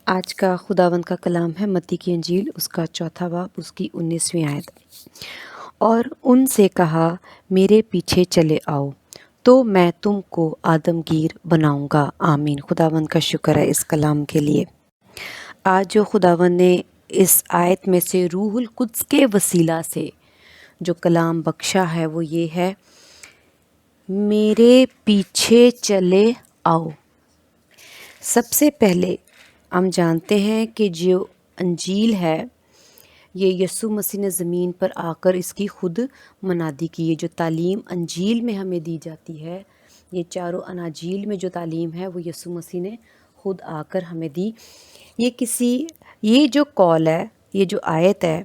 آج کا خداوند کا کلام ہے متی کی انجیل، اس کا 4 باب، اس کی 19ویں آیت۔ اور ان سے کہا، میرے پیچھے چلے آؤ تو میں تم کو آدمگیر بناؤں گا۔ آمین۔ خداوند کا شکر ہے اس کلام کے لیے۔ آج جو خداوند نے اس آیت میں سے روح القدس کے وسیلہ سے جو کلام بخشا ہے وہ یہ ہے، میرے پیچھے چلے آؤ۔ سب سے پہلے ہم جانتے ہیں کہ جو انجیل ہے یہ یسوع مسیح نے زمین پر آ کر اس کی خود منادی کی ہے۔ جو تعلیم انجیل میں ہمیں دی جاتی ہے، یہ چاروں اناجیل میں جو تعلیم ہے وہ یسوع مسیح نے خود آ کر ہمیں دی۔ یہ جو قول ہے، یہ جو آیت ہے،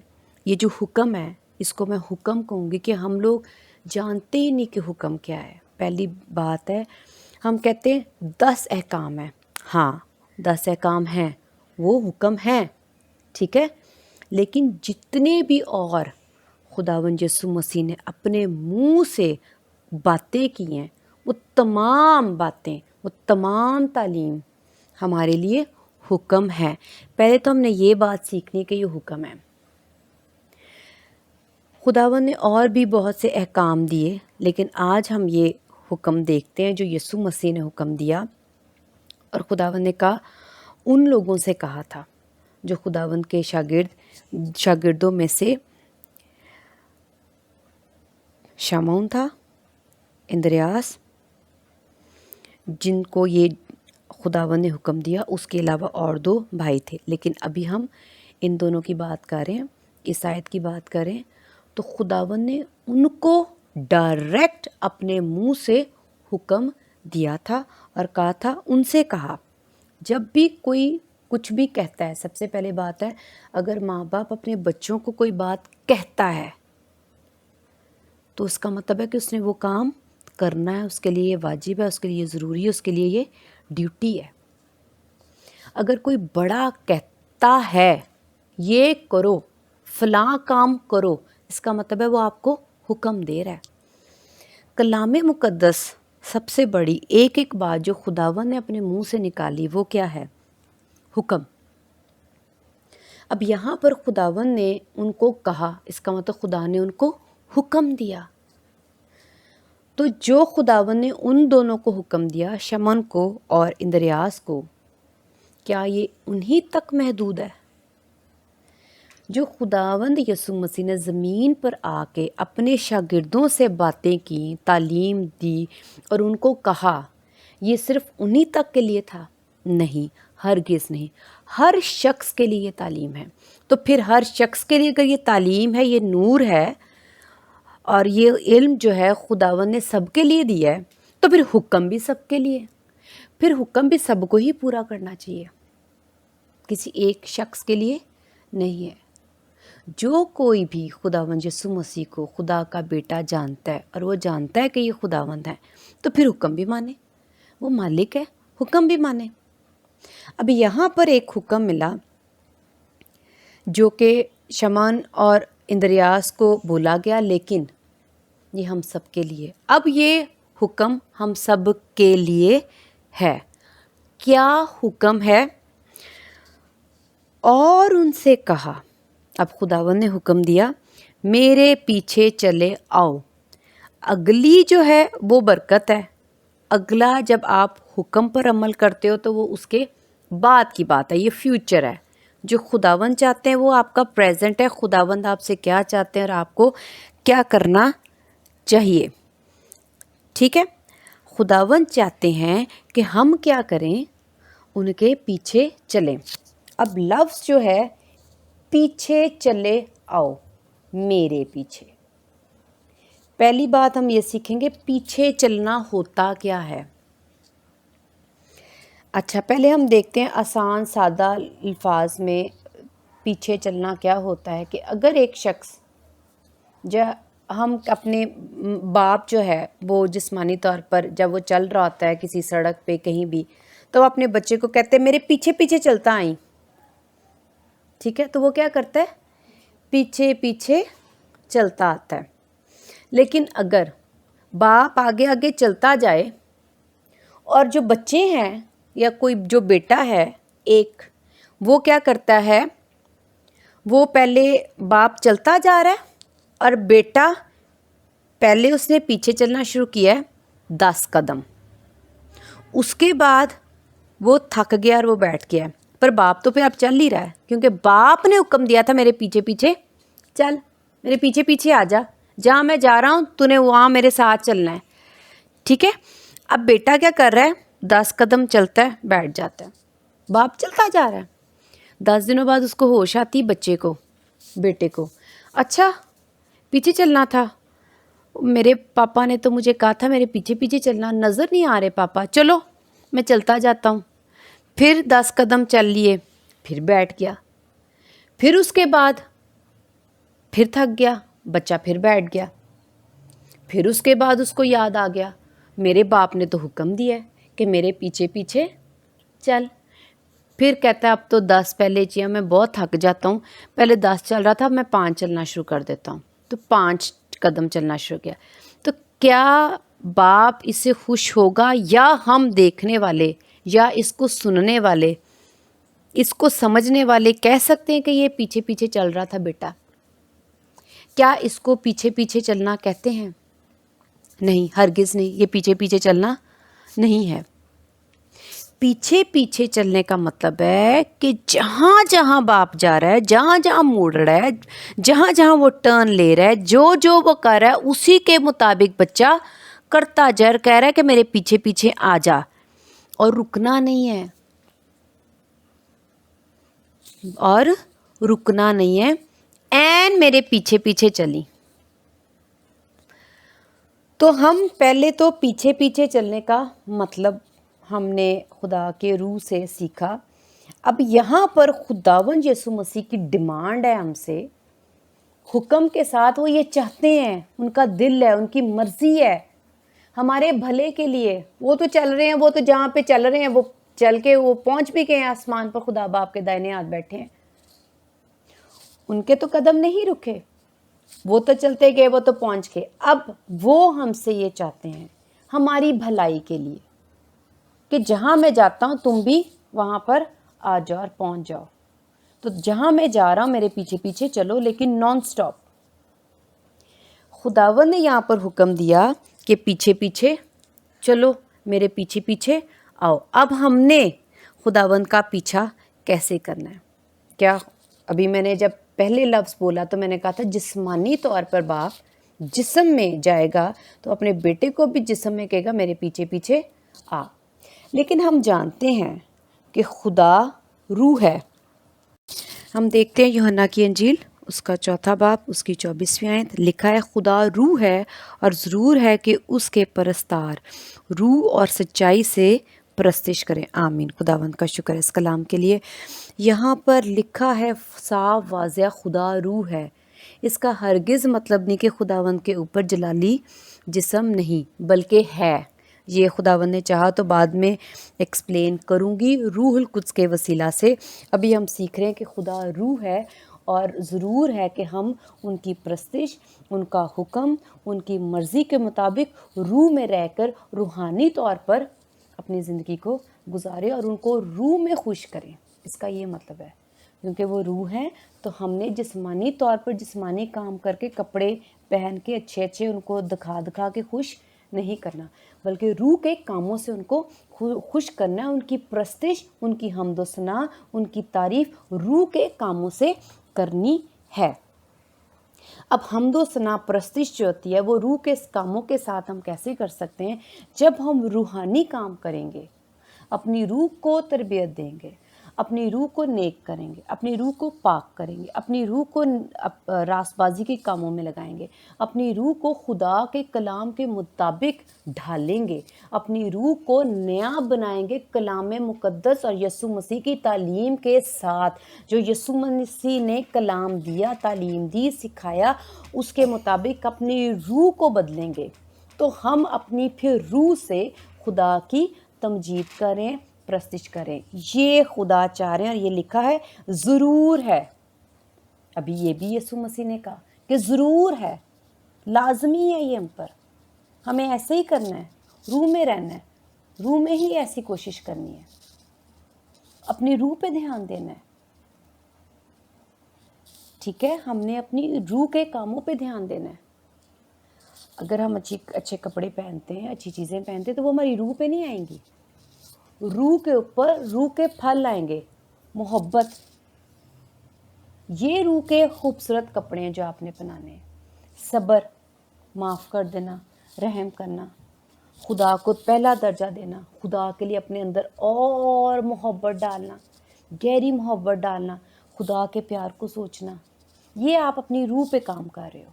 یہ جو حکم ہے، اس کو میں حکم کہوں گی کہ ہم لوگ جانتے ہی نہیں کہ حکم کیا ہے۔ پہلی بات ہے، ہم کہتے ہیں 10 احکام ہیں۔ ہاں 10 احکام ہیں، وہ حکم ہیں، ٹھیک ہے، لیکن جتنے بھی اور خداوند یسوع مسیح نے اپنے منہ سے باتیں کی ہیں، وہ تمام باتیں، وہ تمام تعلیم ہمارے لیے حکم ہے۔ پہلے تو ہم نے یہ بات سیکھنی کہ یہ حکم ہے۔ خداوند نے اور بھی بہت سے احکام دیے، لیکن آج ہم یہ حکم دیکھتے ہیں جو یسوع مسیح نے حکم دیا۔ اور خداوند نے کہا، ان لوگوں سے کہا تھا جو خداوند کے شاگردوں میں سے شمعون تھا، اندریاس، جن کو یہ خداوند نے حکم دیا، اس کے علاوہ اور 2 بھائی تھے۔ لیکن ابھی ہم ان دونوں کی بات کریں، اس آیت کی بات کریں تو خداوند نے ان کو ڈائریکٹ اپنے منہ سے حکم دیا تھا اور کہا تھا، ان سے کہا۔ جب بھی کوئی کچھ بھی کہتا ہے، سب سے پہلے بات ہے، اگر ماں باپ اپنے بچوں کو کوئی بات کہتا ہے تو اس کا مطلب ہے کہ اس نے وہ کام کرنا ہے، اس کے لیے یہ واجب ہے، اس کے لیے یہ ضروری ہے، اس کے لیے یہ ڈیوٹی ہے۔ اگر کوئی بڑا کہتا ہے یہ کرو، فلاں کام کرو، اس کا مطلب ہے وہ آپ کو حکم دے رہا ہے۔ کلام مقدس سب سے بڑی ایک بات جو خداوند نے اپنے منہ سے نکالی وہ کیا ہے؟ حکم۔ اب یہاں پر خداوند نے ان کو کہا، اس کا مطلب خدا نے ان کو حکم دیا۔ تو جو خداوند نے ان دونوں کو حکم دیا، شمعون کو اور اندریاس کو، کیا یہ انہی تک محدود ہے؟ جو خداوند یسوع مسیح نے زمین پر آ کے اپنے شاگردوں سے باتیں کی، تعلیم دی اور ان کو کہا، یہ صرف انہی تک کے لیے تھا؟ نہیں، ہرگز نہیں۔ ہر شخص کے لیے یہ تعلیم ہے۔ تو پھر ہر شخص کے لیے اگر یہ تعلیم ہے، یہ نور ہے اور یہ علم جو ہے خداوند نے سب کے لیے دیا ہے، تو پھر حکم بھی سب کے لیے، پھر حکم بھی سب کو ہی پورا کرنا چاہیے، کسی ایک شخص کے لیے نہیں ہے۔ جو کوئی بھی خداوند یسوع مسیح کو خدا کا بیٹا جانتا ہے اور وہ جانتا ہے کہ یہ خداوند ہے، تو پھر حکم بھی مانے، وہ مالک ہے، حکم بھی مانے۔ اب یہاں پر ایک حکم ملا جو کہ شمعون اور اندریاس کو بولا گیا، لیکن یہ ہم سب کے لیے۔ اب یہ حکم ہم سب کے لیے ہے۔ کیا حکم ہے؟ اور ان سے کہا، اب خداوند نے حکم دیا، میرے پیچھے چلے آؤ۔ اگلی جو ہے وہ برکت ہے۔ اگلا جب آپ حکم پر عمل کرتے ہو تو وہ اس کے بعد کی بات ہے، یہ فیوچر ہے۔ جو خداوند چاہتے ہیں وہ آپ کا پریزنٹ ہے، خداوند آپ سے کیا چاہتے ہیں اور آپ کو کیا کرنا چاہیے، ٹھیک ہے؟ خداوند چاہتے ہیں کہ ہم کیا کریں؟ ان کے پیچھے چلیں۔ اب لفظ جو ہے پیچھے چلے آؤ، میرے پیچھے۔ پہلی بات ہم یہ سیکھیں گے، پیچھے چلنا ہوتا کیا ہے؟ اچھا، پہلے ہم دیکھتے ہیں آسان سادہ الفاظ میں پیچھے چلنا کیا ہوتا ہے۔ کہ اگر ایک شخص، ہم اپنے باپ جو ہے وہ جسمانی طور پر جب وہ چل رہا ہوتا ہے کسی سڑک پہ کہیں بھی، تو وہ اپنے بچے کو کہتے ہیں میرے پیچھے پیچھے چلتا آئیں، ٹھیک ہے؟ تو وہ کیا کرتا ہے؟ پیچھے پیچھے چلتا آتا ہے۔ لیکن اگر باپ آگے آگے چلتا جائے اور جو بچے ہیں یا کوئی جو بیٹا ہے ایک، وہ کیا کرتا ہے, وہ پہلے باپ چلتا جا رہا ہے اور بیٹا پہلے اس نے پیچھے چلنا شروع کیا ہے 10 قدم, اس کے بعد وہ تھک گیا اور وہ بیٹھ گیا, پر باپ تو پھر اب چل ہی رہا ہے کیونکہ باپ نے حکم دیا تھا میرے پیچھے پیچھے چل, میرے پیچھے پیچھے آ جا, جہاں میں جا رہا ہوں تو نے وہاں میرے ساتھ چلنا ہے, ٹھیک ہے. اب بیٹا کیا کر رہا ہے, 10 قدم چلتا ہے بیٹھ جاتا ہے, باپ چلتا جا رہا ہے. 10 دنوں بعد اس کو ہوش آتی بچے کو, بیٹے کو, اچھا پیچھے چلنا تھا, میرے پاپا نے تو مجھے کہا تھا میرے پیچھے پیچھے چلنا, نظر نہیں آ رہے پاپا, چلو میں چلتا جاتا ہوں. پھر 10 قدم چل لیے, پھر بیٹھ گیا, پھر اس کے بعد پھر تھک گیا بچہ, پھر بیٹھ گیا. پھر اس کے بعد اس کو یاد آ گیا میرے باپ نے تو حکم دیا ہے کہ میرے پیچھے پیچھے چل. پھر کہتا ہے اب تو 10 پہلے چاہیے, میں بہت تھک جاتا ہوں, پہلے 10 چل رہا تھا میں 5 چلنا شروع کر دیتا ہوں, تو 5 قدم چلنا شروع کیا. تو کیا باپ اس سے خوش ہوگا, یا ہم دیکھنے والے یا اس کو سننے والے, اس کو سمجھنے والے کہہ سکتے ہیں کہ یہ پیچھے پیچھے چل رہا تھا بیٹا؟ کیا اس کو پیچھے پیچھے چلنا کہتے ہیں؟ نہیں, ہرگز نہیں, یہ پیچھے پیچھے چلنا نہیں ہے. پیچھے پیچھے چلنے کا مطلب ہے کہ جہاں جہاں باپ جا رہا ہے, جہاں جہاں موڑ رہا ہے, جہاں جہاں وہ ٹرن لے رہا ہے, جو جو وہ کر رہا ہے اسی کے مطابق بچہ کرتا جا, کہہ رہا ہے کہ میرے پیچھے پیچھے آ جا, اور رکنا نہیں ہے, اور رکنا نہیں ہے, این میرے پیچھے پیچھے چلی. تو ہم پہلے تو پیچھے پیچھے چلنے کا مطلب ہم نے خدا کے روح سے سیکھا. اب یہاں پر خداوند یسوع مسیح کی ڈیمانڈ ہے ہم سے, حکم کے ساتھ وہ یہ چاہتے ہیں, ان کا دل ہے, ان کی مرضی ہے ہمارے بھلے کے لیے. وہ تو چل رہے ہیں, وہ تو جہاں پہ چل رہے ہیں وہ چل کے وہ پہنچ بھی گئے ہیں آسمان پر, خدا باپ کے دائنے ہاتھ بیٹھے ہیں, ان کے تو قدم نہیں رکے, وہ تو چلتے گئے, وہ تو پہنچ گئے. اب وہ ہم سے یہ چاہتے ہیں ہماری بھلائی کے لیے کہ جہاں میں جاتا ہوں تم بھی وہاں پر آ جاؤ اور پہنچ جاؤ. تو جہاں میں جا رہا ہوں میرے پیچھے پیچھے چلو, لیکن نان سٹاپ. خداوند نے یہاں پر حکم دیا کہ پیچھے پیچھے چلو, میرے پیچھے پیچھے آؤ. اب ہم نے خداوند کا پیچھا کیسے کرنا ہے؟ کیا ابھی میں نے جب پہلے لفظ بولا تو میں نے کہا تھا جسمانی طور پر باپ جسم میں جائے گا تو اپنے بیٹے کو بھی جسم میں کہے گا میرے پیچھے پیچھے آ. لیکن ہم جانتے ہیں کہ خدا روح ہے. ہم دیکھتے ہیں یوحنا کی انجیل اس کا 4 باب اس کی 24ویں آیت, لکھا ہے خدا روح ہے اور ضرور ہے کہ اس کے پرستار روح اور سچائی سے پرستش کریں. آمین. خداوند کا شکر ہے اس کلام کے لیے. یہاں پر لکھا ہے صاف واضح خدا روح ہے. اس کا ہرگز مطلب نہیں کہ خداوند کے اوپر جلالی جسم نہیں, بلکہ ہے. یہ خداوند نے چاہا تو بعد میں ایکسپلین کروں گی روح القدس کے وسیلہ سے. ابھی ہم سیکھ رہے ہیں کہ خدا روح ہے, اور ضرور ہے کہ ہم ان کی پرستش, ان کا حکم, ان کی مرضی کے مطابق روح میں رہ کر روحانی طور پر اپنی زندگی کو گزاریں اور ان کو روح میں خوش کریں. اس کا یہ مطلب ہے, کیونکہ وہ روح ہیں تو ہم نے جسمانی طور پر جسمانی کام کر کے کپڑے پہن کے اچھے اچھے ان کو دکھا دکھا کے خوش نہیں کرنا, بلکہ روح کے کاموں سے ان کو خوش کرنا ہے. ان کی پرستش, ان کی حمد و ثنا, ان کی تعریف روح کے کاموں سے کرنی ہے. اب حمد و ثنا پرستش جو ہوتی ہے وہ روح کے کاموں کے ساتھ ہم کیسے کر سکتے ہیں؟ جب ہم روحانی کام کریں گے, اپنی روح کو تربیت دیں گے, اپنی روح کو نیک کریں گے, اپنی روح کو پاک کریں گے, اپنی روح کو راست بازی کے کاموں میں لگائیں گے, اپنی روح کو خدا کے کلام کے مطابق ڈھالیں گے, اپنی روح کو نیا بنائیں گے کلام مقدس اور یسوع مسیح کی تعلیم کے ساتھ. جو یسوع مسیح نے کلام دیا, تعلیم دی, سکھایا, اس کے مطابق اپنی روح کو بدلیں گے, تو ہم اپنی پھر روح سے خدا کی تمجید کریں, پرستش کریں. یہ خدا چاہ رہے ہیں, اور یہ لکھا ہے ضرور ہے. ابھی یہ بھی یسوع مسیح نے کہا کہ ضرور ہے, لازمی ہے یہ ہم پر. ہمیں ایسے ہی کرنا ہے, روح میں رہنا ہے, روح میں ہی ایسی کوشش کرنی ہے, اپنی روح پہ دھیان دینا ہے. ٹھیک ہے، ہم نے اپنی روح کے کاموں پہ دھیان دینا ہے. اگر ہم اچھے کپڑے پہنتے ہیں، اچھی چیزیں پہنتے ہیں، تو وہ ہماری روح پہ نہیں آئیں گی. روح کے اوپر روح کے پھل آئیں گے. محبت، یہ روح کے خوبصورت کپڑے ہیں جو آپ نے پہنانے ہیں. صبر، معاف کر دینا، رحم کرنا، خدا کو پہلا درجہ دینا، خدا کے لیے اپنے اندر اور محبت ڈالنا، گہری محبت ڈالنا، خدا کے پیار کو سوچنا. یہ آپ اپنی روح پہ کام کر رہے ہو.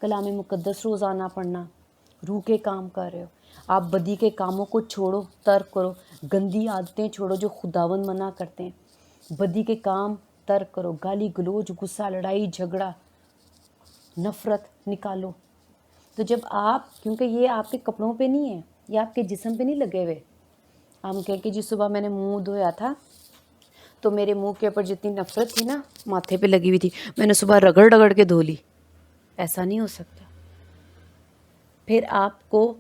کلام مقدس روزانہ پڑھنا، روح کے کام کر رہے ہو. آپ بدی کے کاموں کو چھوڑو، ترک کرو. گندی عادتیں چھوڑو جو خداوند منع کرتے ہیں. بدی کے کام ترک کرو. گالی گلوچ، غصہ، لڑائی جھگڑا، نفرت نکالو. تو جب آپ، کیونکہ یہ آپ کے کپڑوں پہ نہیں ہے، یہ آپ کے جسم پہ نہیں لگے ہوئے. ہم کہیں کہ جی صبح میں نے منہ دھویا تھا تو میرے منہ کے اوپر جتنی نفرت تھی نا ماتھے پہ لگی ہوئی تھی، میں نے صبح رگڑ رگڑ کے دھو لی. ایسا نہیں ہو سکتا. پھر آپ کو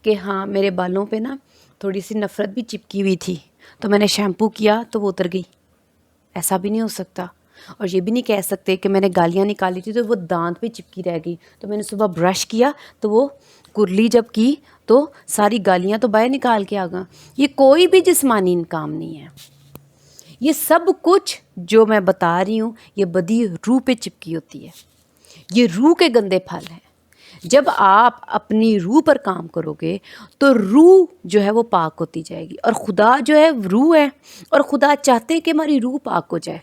کہ ہاں میرے بالوں پہ نا تھوڑی سی نفرت بھی چپکی ہوئی تھی تو میں نے شیمپو کیا تو وہ اتر گئی. ایسا بھی نہیں ہو سکتا. اور یہ بھی نہیں کہہ سکتے کہ میں نے گالیاں نکالی تھی تو وہ دانت پہ چپکی رہ گئی تو میں نے صبح برش کیا تو وہ کرلی جب کی تو ساری گالیاں تو باہر نکال کے آ گئیں. یہ کوئی بھی جسمانی کام نہیں ہے. یہ سب کچھ جو میں بتا رہی ہوں یہ بدی روح پہ چپکی ہوتی ہے. یہ روح کے گندے پھل ہیں. جب آپ اپنی روح پر کام کرو گے تو روح جو ہے وہ پاک ہوتی جائے گی. اور خدا جو ہے روح ہے اور خدا چاہتے ہیں کہ ہماری روح پاک ہو جائے.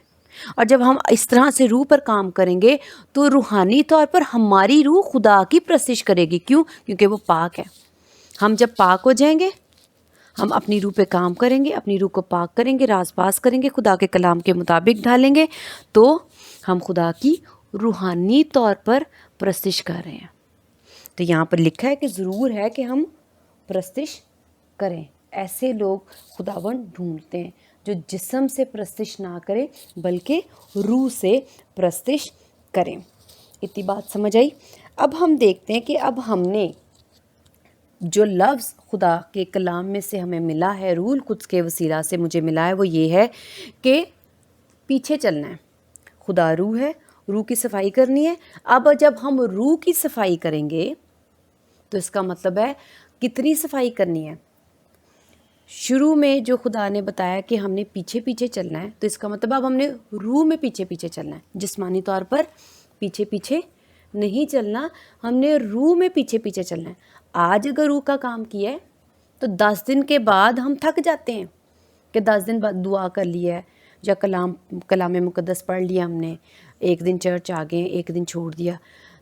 اور جب ہم اس طرح سے روح پر کام کریں گے تو روحانی طور پر ہماری روح خدا کی پرستش کرے گی. کیوں؟ کیونکہ وہ پاک ہے. ہم جب پاک ہو جائیں گے، ہم اپنی روح پہ کام کریں گے، اپنی روح کو پاک کریں گے، راز باز کریں گے، خدا کے کلام کے مطابق ڈھالیں گے تو ہم خدا کی روحانی طور پر پرستش کر رہے ہیں. تو یہاں پر لکھا ہے کہ ضرور ہے کہ ہم پرستش کریں. ایسے لوگ خداوند ڈھونڈتے ہیں جو جسم سے پرستش نہ کریں بلکہ روح سے پرستش کریں. اتنی بات سمجھ آئی؟ اب ہم دیکھتے ہیں کہ اب ہم نے جو لفظ خدا کے کلام میں سے ہمیں ملا ہے، روح القدس کے وسیلہ سے مجھے ملا ہے، وہ یہ ہے کہ پیچھے چلنا ہے. خدا روح ہے، روح کی صفائی کرنی ہے. اب جب ہم روح کی صفائی کریں گے تو اس کا مطلب ہے کتنی صفائی کرنی ہے. شروع میں جو خدا نے بتایا کہ ہم نے پیچھے پیچھے چلنا ہے تو اس کا مطلب اب ہم نے روح میں پیچھے پیچھے چلنا ہے. جسمانی طور پر پیچھے پیچھے نہیں چلنا، ہم نے روح میں پیچھے پیچھے چلنا ہے. آج اگر روح کا کام کیا ہے تو 10 دن کے بعد ہم تھک جاتے ہیں کہ 10 دن بعد دعا کر لی ہے یا کلام مقدس پڑھ لیا ہم نے، ایک دن چرچ آ گئے، ایک دن چھوڑ دیا.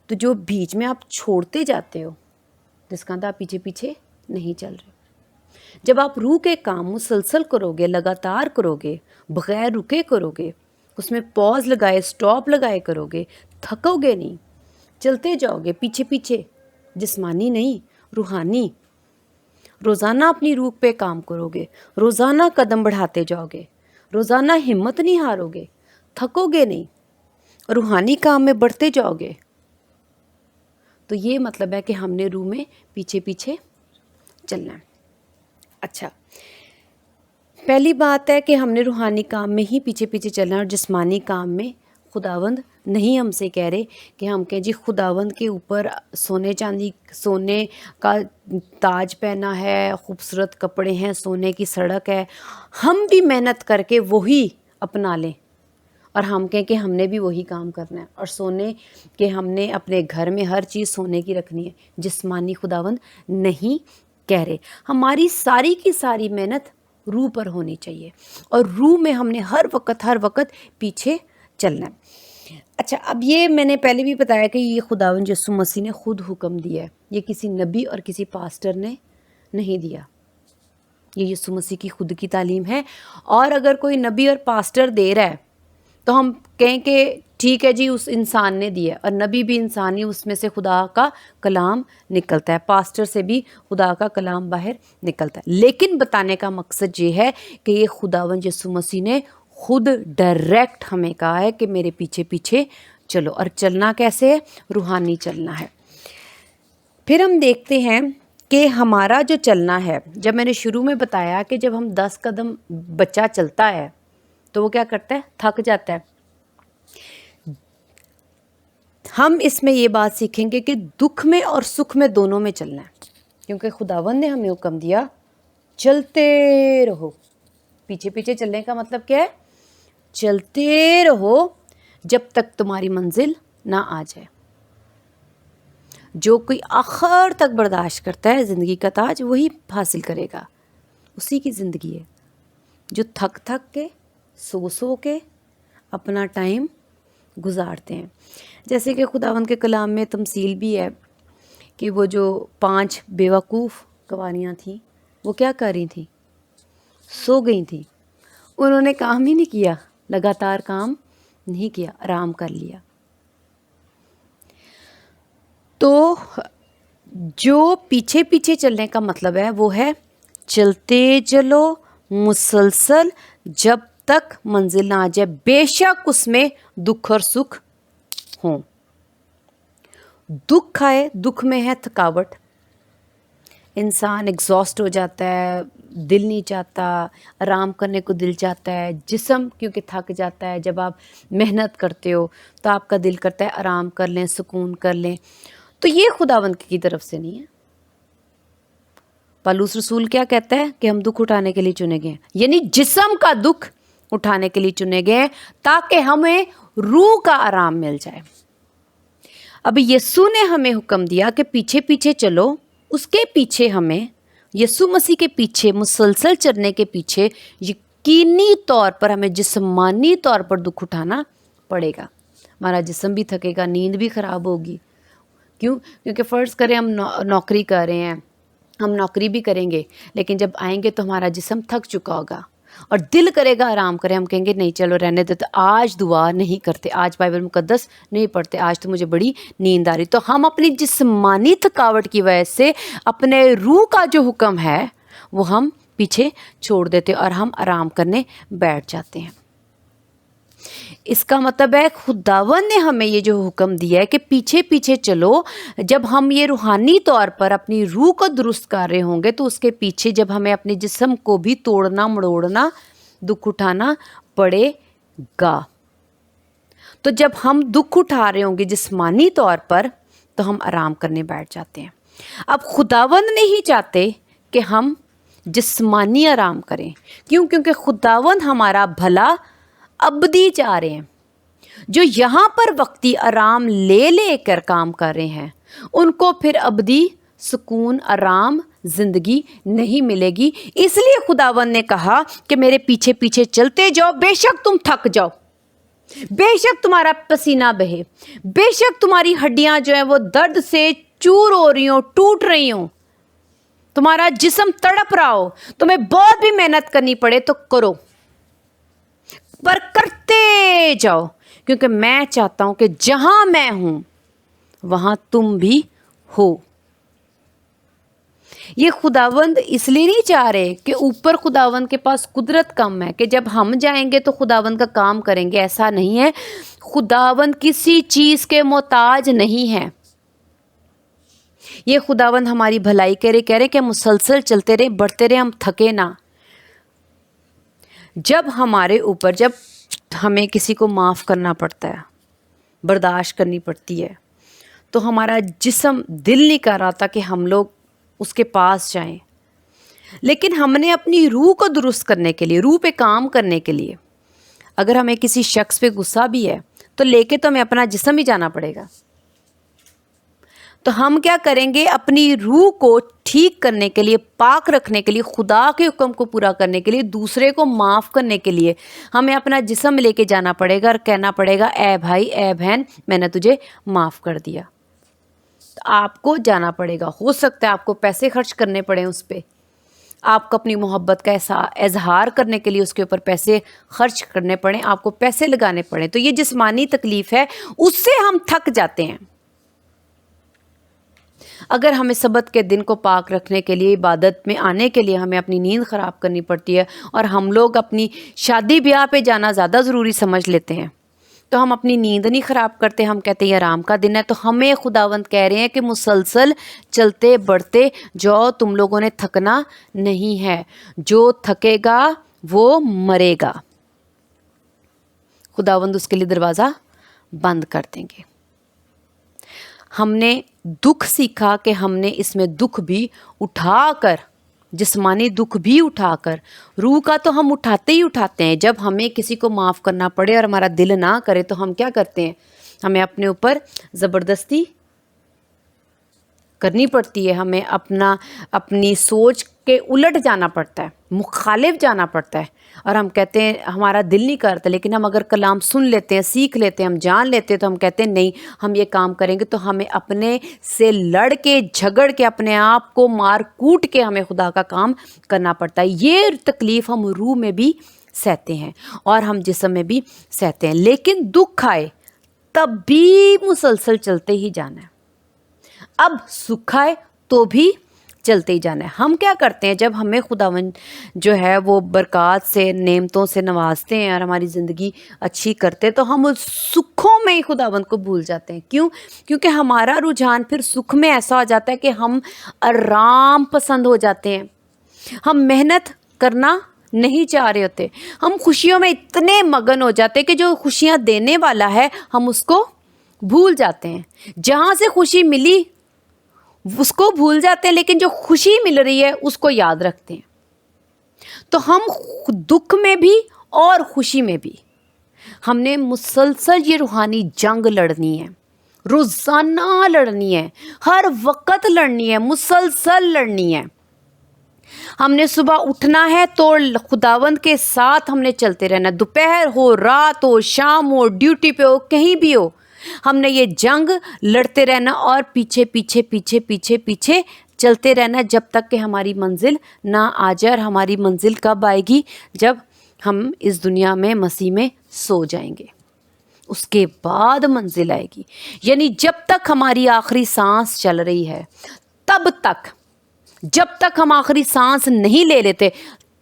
تو جو بیچ میں آپ چھوڑتے جاتے ہو جس کا آپ پیچھے پیچھے نہیں چل رہے. جب آپ روح کے کام مسلسل کرو گے، لگاتار کرو گے، بغیر رکے کرو گے، اس میں پاز لگائے سٹاپ لگائے کرو گے، تھکو گے نہیں، چلتے جاؤ گے پیچھے پیچھے، جسمانی نہیں روحانی. روزانہ اپنی روح پہ کام کرو گے، روزانہ قدم بڑھاتے جاؤ گے، روزانہ ہمت نہیں ہارو گے، تھکو گے نہیں، روحانی کام میں بڑھتے جاؤ گے. تو یہ مطلب ہے کہ ہم نے روح میں پیچھے پیچھے چلنا ہے. اچھا، پہلی بات ہے کہ ہم نے روحانی کام میں ہی پیچھے پیچھے چلنا ہے اور جسمانی کام میں خداوند نہیں ہم سے کہہ رہے کہ ہم کہیں جی خداوند کے اوپر سونے چاندی سونے کا تاج پہنا ہے، خوبصورت کپڑے ہیں، سونے کی سڑک ہے، ہم بھی محنت کر کے وہی اپنا لیں اور ہم کہیں کہ ہم نے بھی وہی کام کرنا ہے اور سونے کہ ہم نے اپنے گھر میں ہر چیز سونے کی رکھنی ہے. جسمانی خداوند نہیں کہہ رہے. ہماری ساری کی ساری محنت روح پر ہونی چاہیے اور روح میں ہم نے ہر وقت پیچھے چلنا ہے. اچھا، اب یہ میں نے پہلے بھی بتایا کہ یہ خداوند یسوع مسیح نے خود حکم دیا ہے، یہ کسی نبی اور کسی پاسٹر نے نہیں دیا. یہ یسوع مسیح کی خود کی تعلیم ہے. اور اگر کوئی نبی اور پاسٹر دے رہا ہے تو ہم کہیں کہ ٹھیک ہے جی اس انسان نے دیا، اور نبی بھی انسان ہی، اس میں سے خدا کا کلام نکلتا ہے، پاسٹر سے بھی خدا کا کلام باہر نکلتا ہے. لیکن بتانے کا مقصد یہ ہے کہ یہ خداوند یسوع مسیح نے خود ڈائریکٹ ہمیں کہا ہے کہ میرے پیچھے پیچھے چلو. اور چلنا کیسے ہے؟ روحانی چلنا ہے. پھر ہم دیکھتے ہیں کہ ہمارا جو چلنا ہے، جب میں نے شروع میں بتایا کہ جب ہم 10 قدم بچہ چلتا ہے تو وہ کیا کرتا ہے؟ تھک جاتا ہے. ہم اس میں یہ بات سیکھیں گے کہ دکھ میں اور سکھ میں دونوں میں چلنا ہے، کیونکہ خداوند نے ہمیں حکم دیا چلتے رہو. پیچھے پیچھے چلنے کا مطلب کیا ہے؟ چلتے رہو جب تک تمہاری منزل نہ آ جائے. جو کوئی آخر تک برداشت کرتا ہے زندگی کا تاج وہی حاصل کرے گا، اسی کی زندگی ہے. جو تھک تھک کے سو سو کے اپنا ٹائم گزارتے ہیں. جیسے کہ خداوند کے کلام میں تمثیل بھی ہے کہ وہ جو 5 بیوقوف قواریاں تھیں وہ کیا کر رہی تھیں؟ سو گئی تھیں. انہوں نے کام ہی نہیں کیا، لگاتار کام نہیں کیا، آرام کر لیا. تو جو پیچھے پیچھے چلنے کا مطلب ہے وہ ہے چلتے چلو مسلسل جب تک منزل نہ آ جائے، بے شک اس میں دکھ اور سکھ ہوں. دکھ آئے، دکھ میں ہے تھکاوٹ، انسان ایگزاسٹ ہو جاتا ہے، دل نہیں چاہتا، آرام کرنے کو دل چاہتا ہے، جسم کیونکہ تھک جاتا ہے. جب آپ محنت کرتے ہو تو آپ کا دل کرتا ہے آرام کر لیں، سکون کر لیں. تو یہ خداوند کی طرف سے نہیں ہے. پالوس رسول کیا کہتا ہے کہ ہم دکھ اٹھانے کے لیے چنے گئے ہیں، یعنی جسم کا دکھ اٹھانے کے لیے چنے گئے ہیں تاکہ ہمیں روح کا آرام مل جائے. ابھی یسوع نے ہمیں حکم دیا کہ پیچھے پیچھے چلو، اس کے پیچھے ہمیں یسوع مسیح کے پیچھے مسلسل چلنے کے پیچھے یقینی طور پر ہمیں جسمانی طور پر دکھ اٹھانا پڑے گا. ہمارا جسم بھی تھکے گا، نیند بھی خراب ہوگی. کیونکہ فرض کریں ہم نوکری کر رہے ہیں، ہم نوکری بھی کریں گے لیکن جب آئیں گے تو ہمارا جسم تھک چکا ہوگا اور دل کرے گا آرام کریں. ہم کہیں گے نہیں چلو رہنے دیتے، آج دعا نہیں کرتے، آج بائبل مقدس نہیں پڑھتے، آج تو مجھے بڑی نیند آ رہی. تو ہم اپنی جسمانی تھکاوٹ کی وجہ سے اپنے روح کا جو حکم ہے وہ ہم پیچھے چھوڑ دیتے اور ہم آرام کرنے بیٹھ جاتے ہیں. اس کا مطلب ہے خداوند نے ہمیں یہ جو حکم دیا ہے کہ پیچھے پیچھے چلو، جب ہم یہ روحانی طور پر اپنی روح کو درست کر رہے ہوں گے تو اس کے پیچھے جب ہمیں اپنے جسم کو بھی توڑنا مڑوڑنا دکھ اٹھانا پڑے گا. تو جب ہم دکھ اٹھا رہے ہوں گے جسمانی طور پر تو ہم آرام کرنے بیٹھ جاتے ہیں. اب خداوند نہیں چاہتے کہ ہم جسمانی آرام کریں. کیونکہ خداوند ہمارا بھلا ابدی چاہ رہے ہیں. جو یہاں پر وقتی آرام لے لے کر کام کر رہے ہیں ان کو پھر ابدی سکون آرام زندگی نہیں ملے گی. اس لیے خداوند نے کہا کہ میرے پیچھے پیچھے چلتے جاؤ، بے شک تم تھک جاؤ، بے شک تمہارا پسینہ بہے، بے شک تمہاری ہڈیاں جو ہیں وہ درد سے چور ہو رہی ہوں، ٹوٹ رہی ہوں، تمہارا جسم تڑپ رہا ہو، تمہیں بہت بھی محنت کرنی پڑے تو کرو، پر کرتے جاؤ. کیونکہ میں چاہتا ہوں کہ جہاں میں ہوں وہاں تم بھی ہو. یہ خداوند اس لیے نہیں چاہ رہے کہ اوپر خداوند کے پاس قدرت کم ہے کہ جب ہم جائیں گے تو خداوند کا کام کریں گے. ایسا نہیں ہے. خداوند کسی چیز کے محتاج نہیں ہے. یہ خداوند ہماری بھلائی کہہ رہے کہ مسلسل چلتے رہے، بڑھتے رہے، ہم تھکے نہ. جب ہمارے اوپر جب ہمیں کسی کو معاف کرنا پڑتا ہے، برداشت کرنی پڑتی ہے، تو ہمارا جسم دل نہیں کر رہا تھا کہ ہم لوگ اس کے پاس جائیں. لیکن ہم نے اپنی روح کو درست کرنے کے لیے، روح پہ کام کرنے کے لیے، اگر ہمیں کسی شخص پہ غصہ بھی ہے تو لے کے تو ہمیں اپنا جسم ہی جانا پڑے گا. تو ہم کیا کریں گے؟ اپنی روح کو ٹھیک کرنے کے لیے، پاک رکھنے کے لیے، خدا کے حکم کو پورا کرنے کے لیے، دوسرے کو معاف کرنے کے لیے ہمیں اپنا جسم لے کے جانا پڑے گا اور کہنا پڑے گا اے بھائی اے بہن میں نے تجھے معاف کر دیا. آپ کو جانا پڑے گا. ہو سکتا ہے آپ کو پیسے خرچ کرنے پڑیں اس پہ، آپ کو اپنی محبت کا اظہار کرنے کے لیے اس کے اوپر پیسے خرچ کرنے پڑیں، آپ کو پیسے لگانے پڑیں. تو یہ جسمانی تکلیف ہے، اس سے ہم تھک جاتے ہیں. اگر ہمیں سبت کے دن کو پاک رکھنے کے لیے، عبادت میں آنے کے لیے ہمیں اپنی نیند خراب کرنی پڑتی ہے اور ہم لوگ اپنی شادی بیاہ پہ جانا زیادہ ضروری سمجھ لیتے ہیں تو ہم اپنی نیند نہیں خراب کرتے، ہم کہتے ہیں آرام کا دن ہے. تو ہمیں خداوند کہہ رہے ہیں کہ مسلسل چلتے بڑھتے جو تم لوگوں نے تھکنا نہیں ہے. جو تھکے گا وہ مرے گا. خداوند اس کے لیے دروازہ بند کر دیں گے. ہم نے دکھ سیکھا کہ ہم نے اس میں دکھ بھی اٹھا کر، جسمانی دکھ بھی اٹھا کر، روح کا تو ہم اٹھاتے ہی اٹھاتے ہیں. جب ہمیں کسی کو معاف کرنا پڑے اور ہمارا دل نہ کرے تو ہم کیا کرتے ہیں؟ ہمیں اپنے اوپر زبردستی کرنی پڑتی ہے، ہمیں اپنی سوچ کے الٹ جانا پڑتا ہے، مخالف جانا پڑتا ہے، اور ہم کہتے ہیں ہمارا دل نہیں کرتا، لیکن ہم اگر کلام سن لیتے ہیں، سیکھ لیتے ہیں، ہم جان لیتے ہیں، تو ہم کہتے ہیں نہیں ہم یہ کام کریں گے. تو ہمیں اپنے سے لڑ کے جھگڑ کے اپنے آپ کو مار کوٹ کے ہمیں خدا کا کام کرنا پڑتا ہے. یہ تکلیف ہم روح میں بھی سہتے ہیں اور ہم جسم میں بھی سہتے ہیں. لیکن دکھ آئے تب بھی مسلسل چلتے ہی جانا ہے. اب سکھ آئے تو بھی چلتے ہی جانا ہے. ہم کیا کرتے ہیں جب ہمیں خداوند جو ہے وہ برکات سے، نعمتوں سے نوازتے ہیں اور ہماری زندگی اچھی کرتے ہیں، تو ہم اس سکھوں میں ہی خداوند کو بھول جاتے ہیں. کیوں؟ کیونکہ ہمارا رجحان پھر سکھ میں ایسا ہو جاتا ہے کہ ہم آرام پسند ہو جاتے ہیں. ہم محنت کرنا نہیں چاہ رہے ہوتے. ہم خوشیوں میں اتنے مگن ہو جاتے ہیں کہ جو خوشیاں دینے والا ہے ہم اس کو بھول جاتے ہیں. جہاں سے خوشی ملی اس کو بھول جاتے ہیں، لیکن جو خوشی مل رہی ہے اس کو یاد رکھتے ہیں. تو ہم دکھ میں بھی اور خوشی میں بھی ہم نے مسلسل یہ روحانی جنگ لڑنی ہے، روزانہ لڑنی ہے، ہر وقت لڑنی ہے، مسلسل لڑنی ہے. ہم نے صبح اٹھنا ہے تو خداوند کے ساتھ ہم نے چلتے رہنا، دوپہر ہو، رات ہو، شام ہو، ڈیوٹی پہ ہو، کہیں بھی ہو، ہم نے یہ جنگ لڑتے رہنا اور پیچھے پیچھے پیچھے پیچھے پیچھے چلتے رہنا جب تک کہ ہماری منزل نہ آ جائے. اور ہماری منزل کب آئے گی؟ جب ہم اس دنیا میں مسیح میں سو جائیں گے، اس کے بعد منزل آئے گی. یعنی جب تک ہماری آخری سانس چل رہی ہے، تب تک، جب تک ہم آخری سانس نہیں لے لیتے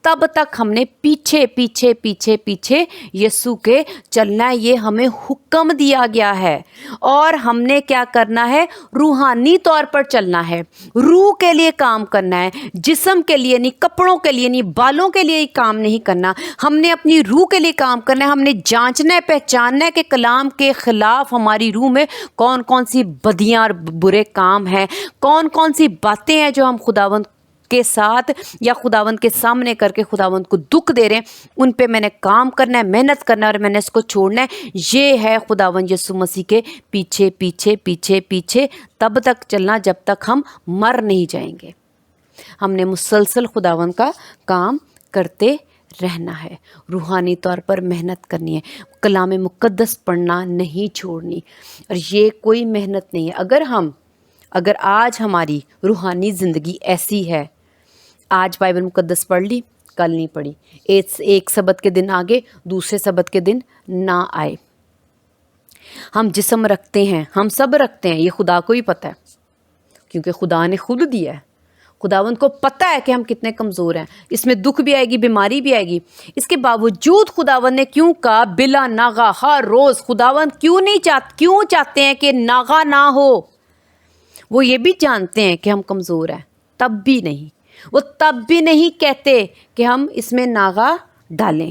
تب تک ہم نے پیچھے پیچھے پیچھے پیچھے یسوع کے چلنا ہے. یہ ہمیں حکم دیا گیا ہے اور ہم نے کیا کرنا ہے؟ روحانی طور پر چلنا ہے، روح کے لیے کام کرنا ہے، جسم کے لیے نہیں، کپڑوں کے لیے نہیں، بالوں کے لیے کام نہیں کرنا. ہم نے اپنی روح کے لیے کام کرنا ہے. ہم نے جانچنا ہے، پہچاننا ہے کہ کلام کے خلاف ہماری روح میں کون کون سی بدیاں اور برے کام ہیں، کون کون سی باتیں ہیں جو ہم خداوند کے ساتھ یا خداوند کے سامنے کر کے خداوند کو دکھ دے رہے ہیں. ان پہ میں نے کام کرنا ہے، محنت کرنا ہے اور میں نے اس کو چھوڑنا ہے. یہ ہے خداوند یسوع مسیح کے پیچھے پیچھے پیچھے پیچھے تب تک چلنا جب تک ہم مر نہیں جائیں گے. ہم نے مسلسل خداوند کا کام کرتے رہنا ہے، روحانی طور پر محنت کرنی ہے، کلام مقدس پڑھنا نہیں چھوڑنی. اور یہ کوئی محنت نہیں ہے. اگر آج ہماری روحانی زندگی ایسی ہے، آج بائبل مقدس پڑھ لی، کل نہیں پڑھی، ایک سبت کے دن آگے دوسرے سبت کے دن نہ آئے. ہم جسم رکھتے ہیں، ہم سب رکھتے ہیں، یہ خدا کو ہی پتہ ہے کیونکہ خدا نے خود دیا ہے. خداوند کو پتہ ہے کہ ہم کتنے کمزور ہیں. اس میں دکھ بھی آئے گی، بیماری بھی آئے گی. اس کے باوجود خداوند نے کیوں کہا بلا ناغہ ہر روز؟ خداوند کیوں چاہتے ہیں کہ ناغہ نہ ہو؟ وہ یہ بھی جانتے ہیں کہ ہم کمزور ہیں، تب بھی نہیں، وہ تب بھی نہیں کہتے کہ ہم اس میں ناغہ ڈالیں.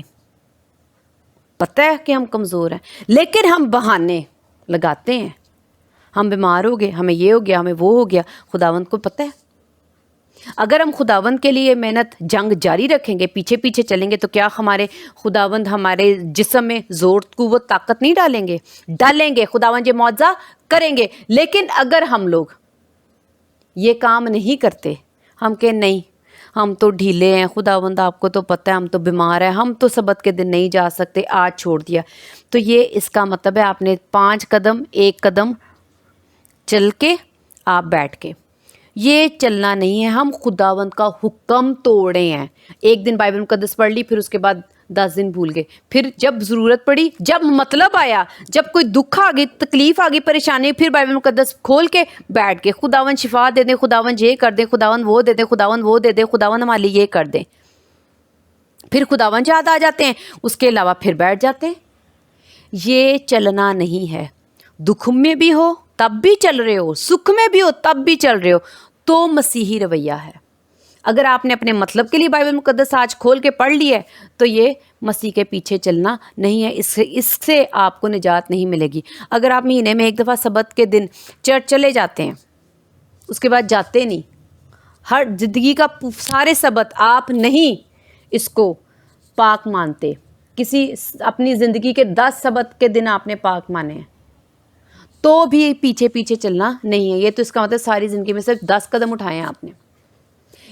پتہ ہے کہ ہم کمزور ہیں لیکن ہم بہانے لگاتے ہیں. ہم بیمار ہو گئے، ہمیں یہ ہو گیا، ہمیں وہ ہو گیا. خداوند کو پتہ ہے. اگر ہم خداوند کے لیے محنت جنگ جاری رکھیں گے، پیچھے پیچھے چلیں گے، تو کیا خداوند ہمارے جسم میں زور قوت طاقت نہیں ڈالیں گے. خداوند یہ معجزہ کریں گے. لیکن اگر ہم لوگ یہ کام نہیں کرتے، ہم کہ نہیں ہم تو ڈھیلے ہیں، خداوند آپ کو تو پتہ ہے ہم تو بیمار ہیں، ہم تو سبت کے دن نہیں جا سکتے، آج چھوڑ دیا، تو یہ اس کا مطلب ہے آپ نے 5 قدم 1 قدم چل کے آپ بیٹھ کے. یہ چلنا نہیں ہے. ہم خداوند کا حکم توڑے ہیں. ایک دن بائبل مقدس پڑھ لی، پھر اس کے بعد 10 دن بھول گئے. پھر جب ضرورت پڑی، جب مطلب آیا، جب کوئی دکھ آ گئی، تکلیف آ گئی، پریشانی، پھر بائبل مقدس کھول کے بیٹھ کے خداوند شفا دے دیں، خداوند یہ کر دیں، خداوند وہ دے دیں، خداوند وہ دے دیں، خداوند ہمارے لیے یہ کر دیں. پھر خداوند یاد آ جاتے ہیں، اس کے علاوہ پھر بیٹھ جاتے ہیں. یہ چلنا نہیں ہے. دکھ میں بھی ہو تب بھی چل رہے ہو، سکھ میں بھی ہو تب بھی چل رہے ہو، تو مسیحی رویہ ہے. اگر آپ نے اپنے مطلب کے لیے بائبل مقدس آج کھول کے پڑھ لی ہے تو یہ مسیح کے پیچھے چلنا نہیں ہے، اس سے آپ کو نجات نہیں ملے گی۔ اگر آپ مہینے میں ایک دفعہ سبت کے دن چرچ چلے جاتے ہیں، اس کے بعد جاتے نہیں، ہر زندگی کا سارے سبت آپ نہیں اس کو پاک مانتے، کسی اپنی زندگی کے 10 سبت کے دن آپ نے پاک مانے ہیں، تو بھی پیچھے پیچھے چلنا نہیں ہے۔ یہ تو اس کا مطلب ساری زندگی میں صرف 10 قدم اٹھائے ہیں آپ نے۔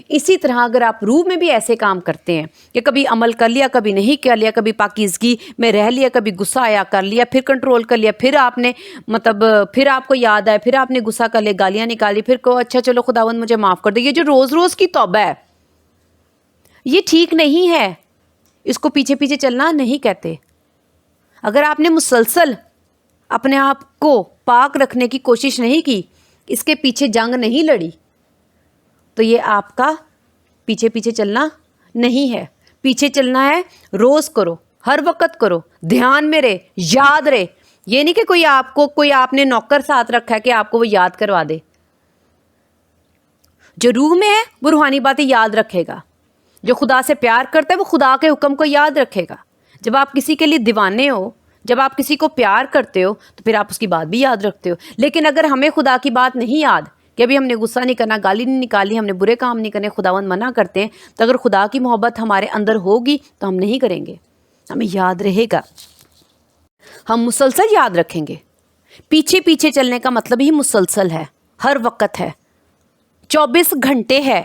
اسی طرح اگر آپ روح میں بھی ایسے کام کرتے ہیں کہ کبھی عمل کر لیا، کبھی نہیں کر لیا، کبھی پاکیزگی میں رہ لیا، کبھی غصہ آیا کر لیا، پھر کنٹرول کر لیا، پھر آپ نے پھر آپ کو یاد آئے، پھر آپ نے غصہ کر لیا، گالیاں نکالی، پھر کو اچھا چلو خداوند مجھے معاف کر دے، یہ جو روز روز کی توبہ ہے یہ ٹھیک نہیں ہے، اس کو پیچھے پیچھے چلنا نہیں کہتے۔ اگر آپ نے مسلسل اپنے آپ کو پاک رکھنے کی کوشش نہیں کی، اس کے پیچھے جنگ نہیں لڑی، تو یہ آپ کا پیچھے پیچھے چلنا نہیں ہے۔ پیچھے چلنا ہے روز کرو، ہر وقت کرو، دھیان میں رہے، یاد رہے۔ یہ نہیں کہ کوئی آپ نے نوکر ساتھ رکھا ہے کہ آپ کو وہ یاد کروا دے۔ جو روح میں ہے وہ روحانی باتیں یاد رکھے گا، جو خدا سے پیار کرتا ہے وہ خدا کے حکم کو یاد رکھے گا۔ جب آپ کسی کے لیے دیوانے ہو، جب آپ کسی کو پیار کرتے ہو تو پھر آپ اس کی بات بھی یاد رکھتے ہو۔ لیکن اگر ہمیں خدا کی بات نہیں یاد کہ ابھی ہم نے غصہ نہیں کرنا، گالی نہیں نکالنی، ہم نے برے کام نہیں کرنے، خداوند منع کرتے ہیں، تو اگر خدا کی محبت ہمارے اندر ہوگی تو ہم نہیں کریں گے، ہمیں یاد رہے گا، ہم مسلسل یاد رکھیں گے۔ پیچھے پیچھے چلنے کا مطلب ہی مسلسل ہے، ہر وقت ہے، 24 گھنٹے ہے۔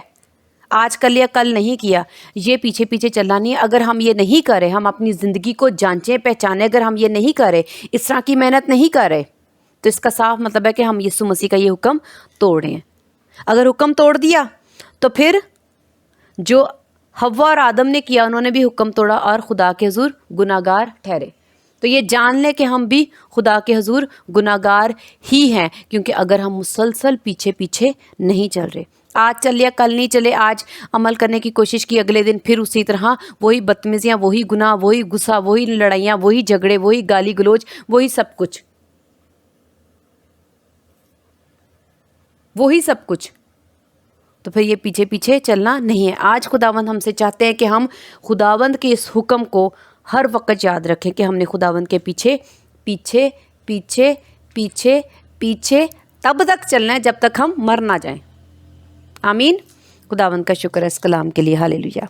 آج کر لیا کل نہیں کیا، یہ پیچھے پیچھے چلنا نہیں ہے۔ اگر ہم یہ نہیں کریں، ہم اپنی زندگی کو جانچیں پہچانیں، اگر ہم یہ نہیں کریں، اس طرح کی محنت نہیں کر رہے، تو اس کا صاف مطلب ہے کہ ہم یسوع مسیح کا یہ حکم توڑ رہے ہیں۔ اگر حکم توڑ دیا تو پھر جو حوا اور آدم نے کیا، انہوں نے بھی حکم توڑا اور خدا کے حضور گناہ گار ٹھہرے۔ تو یہ جان لیں کہ ہم بھی خدا کے حضور گناہ گار ہی ہیں، کیونکہ اگر ہم مسلسل پیچھے پیچھے نہیں چل رہے، آج چل لیا کل نہیں چلے، آج عمل کرنے کی کوشش کی، اگلے دن پھر اسی طرح وہی بدتمیزیاں، وہی گناہ، وہی غصہ، وہی لڑائیاں، وہی جھگڑے، وہی گالی گلوچ، وہی سب کچھ، وہی سب کچھ، تو پھر یہ پیچھے پیچھے چلنا نہیں ہے۔ آج خداوند ہم سے چاہتے ہیں کہ ہم خداوند کے اس حکم کو ہر وقت یاد رکھیں کہ ہم نے خداوند کے پیچھے پیچھے پیچھے پیچھے پیچھے تب تک چلنا ہے جب تک ہم مر نہ جائیں۔ آمین۔ خداوند کا شکر ہے اس کلام کے لیے، ہاللیلویہ۔